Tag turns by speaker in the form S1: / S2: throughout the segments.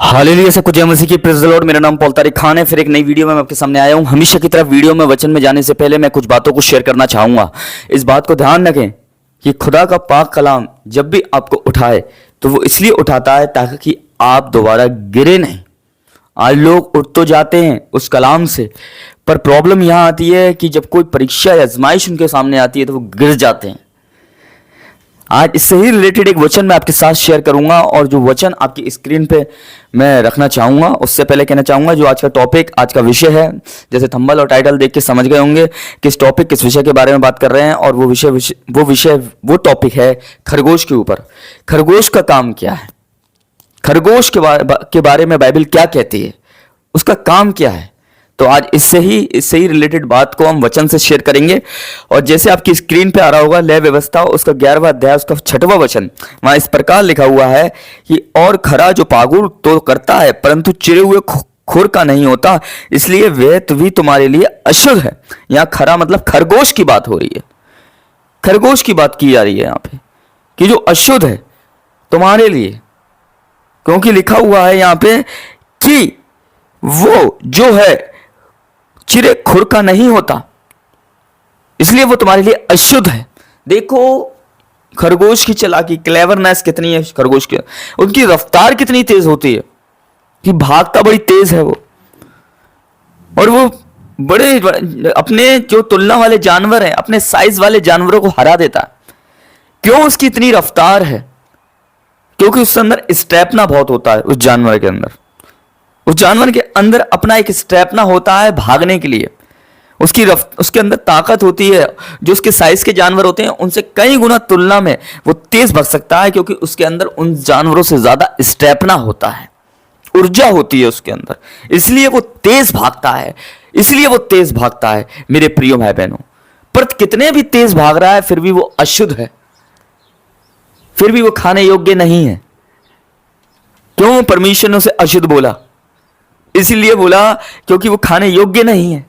S1: Hallelujah, सब कुछ जय मसीह की, प्रेज़ द लॉर्ड। मेरा नाम पॉल तारिक खान है। फिर एक नई वीडियो में मैं आपके सामने आया हूं। हमेशा की तरह वीडियो में वचन में जाने से पहले मैं कुछ बातों को शेयर करना चाहूंगा। इस बात को ध्यान रखें कि खुदा का पाक कलाम जब भी आपको उठाए तो वो इसलिए उठाता है ताकि आप दोबारा गिरे नहीं। आज लोग उठ तो जाते हैं उस कलाम से, पर प्रॉब्लम यहां आती है कि जब कोई परीक्षा या आजमाइश उनके सामने आती है तो वो गिर जाते हैं। आज इससे ही रिलेटेड एक वचन मैं आपके साथ शेयर करूंगा, और जो वचन आपकी स्क्रीन पे मैं रखना चाहूंगा उससे पहले कहना चाहूंगा जो आज का टॉपिक, आज का विषय है, जैसे थंबनेल और टाइटल देख के समझ गए होंगे किस टॉपिक, किस विषय के बारे में बात कर रहे हैं। और वो टॉपिक है खरगोश के ऊपर। खरगोश का काम क्या है, खरगोश के बारे में बाइबल क्या कहती है, उसका काम क्या है। तो आज इससे ही रिलेटेड बात को हम वचन से शेयर करेंगे। और जैसे आपकी स्क्रीन पे आ रहा होगा, लय व्यवस्था उसका 11वां अध्याय उसका 6वां वचन, वहां इस प्रकार लिखा हुआ है कि और खरा जो पागुर तो करता है परंतु चिरे हुए खुर का नहीं होता, इसलिए वह भी तुम्हारे लिए अशुद्ध है। यहाँ खरा मतलब खरगोश की बात हो रही है, खरगोश की बात की जा रही है यहाँ पे कि जो अशुद्ध है तुम्हारे लिए, क्योंकि लिखा हुआ है यहाँ पे कि वो जो है चिरे खुर का नहीं होता, इसलिए वो तुम्हारे लिए अशुद्ध है। देखो खरगोश की चालाकी, क्लेवरनेस कितनी है खरगोश की, उनकी रफ्तार कितनी तेज होती है कि भागता बड़ी तेज है वो, और वो बड़े अपने जो तुलना वाले जानवर हैं, अपने साइज वाले जानवरों को हरा देता है। क्यों उसकी इतनी रफ्तार है? क्योंकि उसके अंदर स्टेपना बहुत होता है। उस जानवर के अंदर अपना एक स्टेपना होता है भागने के लिए। उसके अंदर ताकत होती है। जो उसके साइज के जानवर होते हैं उनसे कई गुना तुलना में वो तेज भाग सकता है, क्योंकि उसके अंदर उन जानवरों से ज्यादा स्टेपना होता है, ऊर्जा होती है उसके अंदर, इसलिए वो तेज भागता है। मेरे प्रिय भाई बहनों, पर कितने भी तेज भाग रहा है फिर भी वो अशुद्ध है, फिर भी वो खाने योग्य नहीं है। क्यों परमेश्वर ने उसे अशुद्ध बोला? इसलिए बोला क्योंकि वो खाने योग्य नहीं है।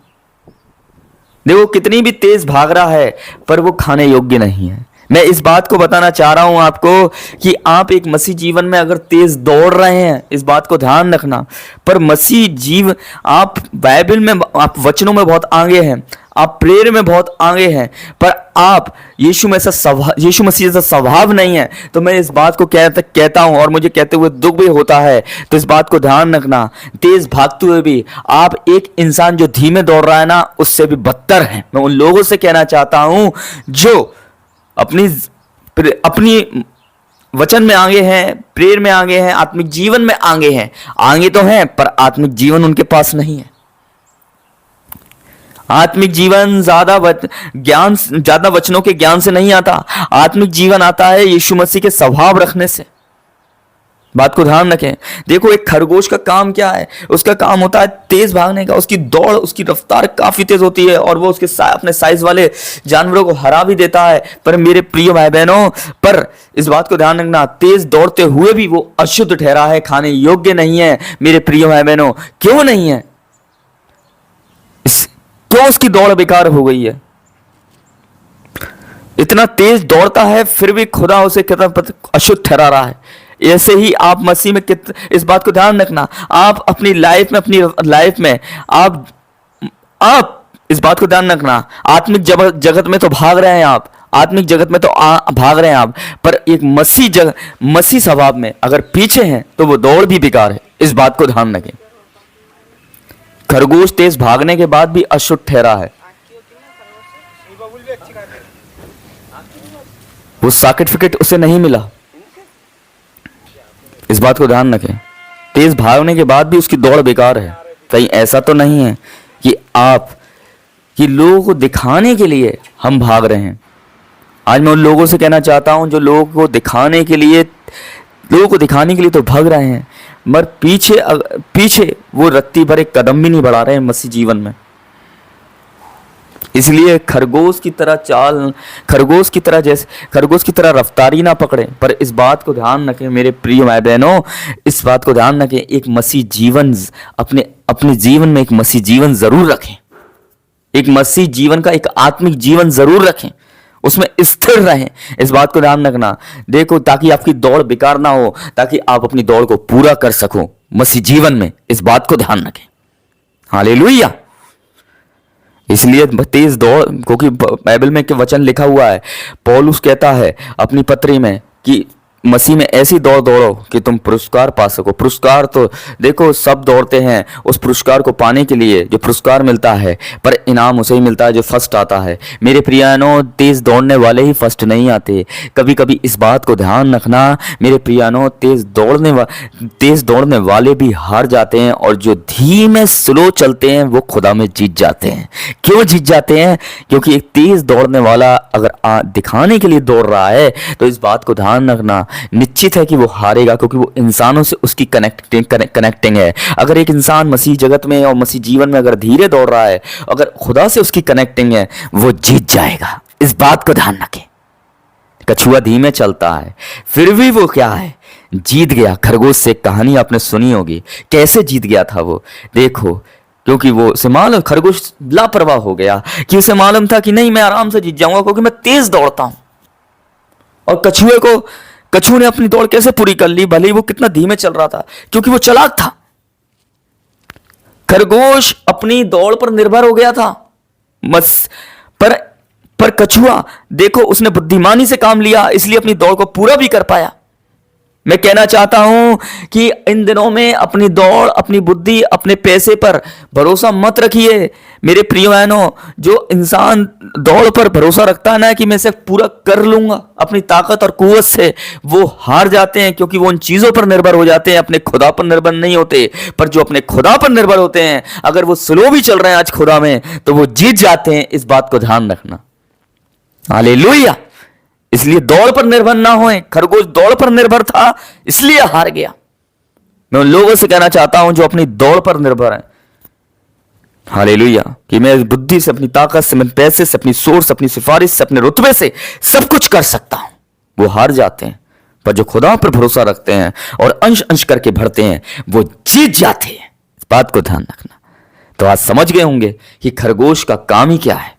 S1: देखो कितनी भी तेज भाग रहा है पर वो खाने योग्य नहीं है। मैं इस बात को बताना चाह रहा हूं आपको कि आप एक मसीह जीवन में अगर तेज दौड़ रहे हैं, इस बात को ध्यान रखना। पर मसीह जीवन, आप बाइबल में, आप वचनों में बहुत आगे हैं, आप प्रेयर में बहुत आगे हैं, पर आप यीशु मसीह जैसा स्वभाव नहीं है। तो मैं इस बात को कहता हूं, और मुझे कहते हुए दुख भी होता है। तो इस बात को ध्यान रखना, तेज भागते हुए भी आप एक इंसान जो धीमे दौड़ रहा है ना, उससे भी बदतर है। मैं उन लोगों से कहना चाहता हूं जो अपनी वचन में आगे हैं, प्रेयर में आगे हैं, आत्मिक जीवन में आगे हैं। आगे तो हैं पर आत्मिक जीवन उनके पास नहीं है। आत्मिक जीवन ज्यादा वचनों के ज्ञान से नहीं आता। आत्मिक जीवन आता है यीशु मसीह के स्वभाव रखने से। बात को ध्यान रखें। देखो एक खरगोश का काम क्या है? उसका काम होता है तेज भागने का। उसकी दौड़, उसकी रफ्तार काफी तेज होती है, और वो अपने साइज वाले जानवरों को हरा भी देता है। पर मेरे प्रिय भाई बहनों, पर इस बात को ध्यान रखना, तेज दौड़ते हुए भी वो अशुद्ध ठहरा है, खाने योग्य नहीं है। मेरे प्रिय भाई बहनों, क्यों नहीं है? क्यों उसकी दौड़ बेकार हो गई है? इतना तेज दौड़ता है फिर भी खुदा उसे कितना अशुद्ध ठहरा रहा है। ऐसे ही आप मसीह में इस बात को ध्यान रखना। आप अपनी लाइफ में आप इस बात को ध्यान रखना, आत्मिक जगत में तो भाग रहे हैं आप, आत्मिक जगत में तो भाग रहे हैं आप, पर एक मसीह स्वभाव में अगर पीछे हैं तो वो दौड़ भी बेकार है। इस बात को ध्यान रखें। खरगोश तेज भागने के बाद भी अशुद्ध ठहरा है। वो सर्टिफिकेट उसे नहीं मिला। इस बात को ध्यान रखें। तेज भागने के बाद भी उसकी दौड़ बेकार है। कहीं ऐसा तो नहीं है कि लोगों को दिखाने के लिए हम भाग रहे हैं। आज मैं उन लोगों से कहना चाहता हूं जो लोगों को दिखाने के लिए तो भाग रहे हैं, मगर पीछे वो रत्ती भर एक कदम भी नहीं बढ़ा रहे हैं मसीह जीवन में। इसलिए खरगोश की तरह रफ्तारी ना पकड़े। पर इस बात को ध्यान रखें मेरे प्रिय भाई बहनों, इस बात को ध्यान रखें, एक मसीह जीवन अपने जीवन में एक मसीह जीवन जरूर रखें। एक मसीह जीवन का एक आत्मिक जीवन जरूर रखें, उसमें स्थिर रहें। इस बात को ध्यान रखना। देखो ताकि आपकी दौड़ बेकार ना हो, ताकि आप अपनी दौड़ को पूरा कर सको। मसीह जीवन में, इस बात को ध्यान रखें। हालेलुया। इसलिए तेज दौड़, क्योंकि बाइबल में के वचन लिखा हुआ है, पौलुस कहता है अपनी पत्री में कि मसीह में ऐसी दौड़ दौड़ो कि तुम पुरस्कार पा सको। पुरस्कार तो देखो सब दौड़ते हैं उस पुरस्कार को पाने के लिए, जो पुरस्कार मिलता है, पर इनाम उसे ही मिलता है जो फर्स्ट आता है। मेरे प्रियानो, तेज दौड़ने वाले ही फर्स्ट नहीं आते। कभी कभी इस बात को ध्यान रखना मेरे प्रियानो, तेज दौड़ने वाले भी हार जाते हैं, और जो धीमे स्लो चलते हैं वो खुदा में जीत जाते हैं। क्यों जीत जाते हैं? क्योंकि एक तेज दौड़ने वाला अगर दिखाने के लिए दौड़ रहा है तो इस बात को ध्यान रखना, निश्चित है कि वो हारेगा, क्योंकि वो इंसानों से उसकी कनेक्टिंग है। अगर एक इंसान मसीह जगत में और मसीह जीवन में अगर धीरे दौड़ रहा है, अगर खुदा से उसकी कनेक्टिंग है, वो जीत जाएगा। इस बात को ध्यान रखें। कछुआ धीमे चलता है, फिर भी वो क्या है? जीत गया। खरगोश से कहानी आपने सुनी होगी, कैसे जीत गया था वो। देखो, क्योंकि वो उसे मालूम, खरगोश लापरवाह हो गया कि उसे मालूम था कि नहीं, मैं आराम से जीत जाऊंगा क्योंकि मैं तेज दौड़ता हूं। और कछुए ने अपनी दौड़ कैसे पूरी कर ली, भले ही वो कितना धीमे चल रहा था, क्योंकि वो चालाक था। खरगोश अपनी दौड़ पर निर्भर हो गया था, पर कछुआ देखो, उसने बुद्धिमानी से काम लिया, इसलिए अपनी दौड़ को पूरा भी कर पाया। मैं कहना चाहता हूं कि इन दिनों में अपनी दौड़, अपनी बुद्धि, अपने पैसे पर भरोसा मत रखिए मेरे प्रिय बहनों। जो इंसान दौड़ पर भरोसा रखता है ना कि मैं इसे पूरा कर लूंगा अपनी ताकत और कुव्वत से, वो हार जाते हैं, क्योंकि वो उन चीजों पर निर्भर हो जाते हैं, अपने खुदा पर निर्भर नहीं होते। पर जो अपने खुदा पर निर्भर होते हैं, अगर वो स्लो भी चल रहे हैं आज खुदा में, तो वो जीत जाते हैं। इस बात को ध्यान रखना। हालेलुया। इसलिए दौड़ पर निर्भर ना होएं। खरगोश दौड़ पर निर्भर था, इसलिए हार गया। मैं उन लोगों से कहना चाहता हूं जो अपनी दौड़ पर निर्भर हैं, हालेलुया, कि मैं बुद्धि से, अपनी ताकत से, अपने पैसे से, अपनी सोर्स, अपनी सिफारिश से, अपने रुतबे से सब कुछ कर सकता हूं, वो हार जाते हैं। पर जो खुदा पर भरोसा रखते हैं और अंश अंश करके भरते हैं, वो जीत जाते हैं। इस बात को ध्यान रखना। तो आज समझ गए होंगे कि खरगोश का काम ही क्या है।